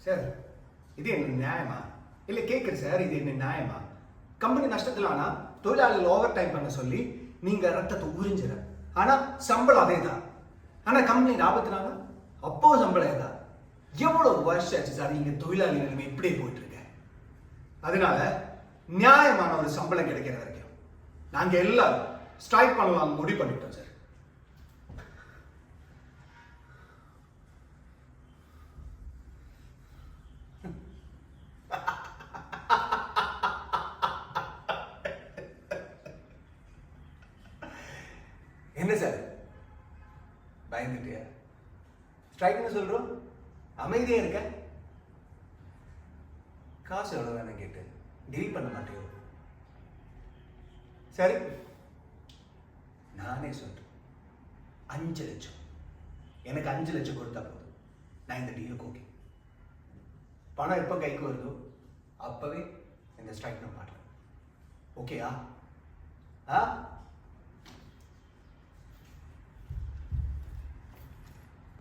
Sir இது என்ன நியாயமா? இல்லை கேட்குறேன் சார், இது என்ன நியாயமா? கம்பெனி நஷ்டத்தில் ஆனால் தொழிலாளர்கள் ஓவர் டைம் பண்ண சொல்லி நீங்கள் ரத்தத்தை உறிஞ்சிட, ஆனால் சம்பளம் அதே தான். ஆனால் கம்பெனி லாபத்தினால அப்போ சம்பளம் தான். எவ்வளோ வருஷம் ஆச்சு சார் இங்கே தொழிலாளி நிலைமை இப்படியே போயிட்டு இருக்க. அதனால நியாயமான ஒரு சம்பளம் கிடைக்கிற வரைக்கும் நாங்கள் எல்லாரும் ஸ்ட்ரைக் பண்ணலாம் முடிவு பண்ணிட்டோம் சார். என்ன சார் பயந்துட்டியா? ஸ்ட்ரைக்னு சொல்றோம், அமைதியா இருக்க. காசு எவ்வளவு வேணும் கேட்டு டீல் பண்ண மாட்டேயோ? சரி நானே சொல்றேன், 5 லட்சம். எனக்கு 5 லட்சம் கொடுத்தா போதும், நான் இந்த டீலுக்கு ஓகே. பணம் எப்போ கைக்கு வருதோ அப்பவே இந்த ஸ்ட்ரைக் நான் பாடுறேன். ஓகேயா?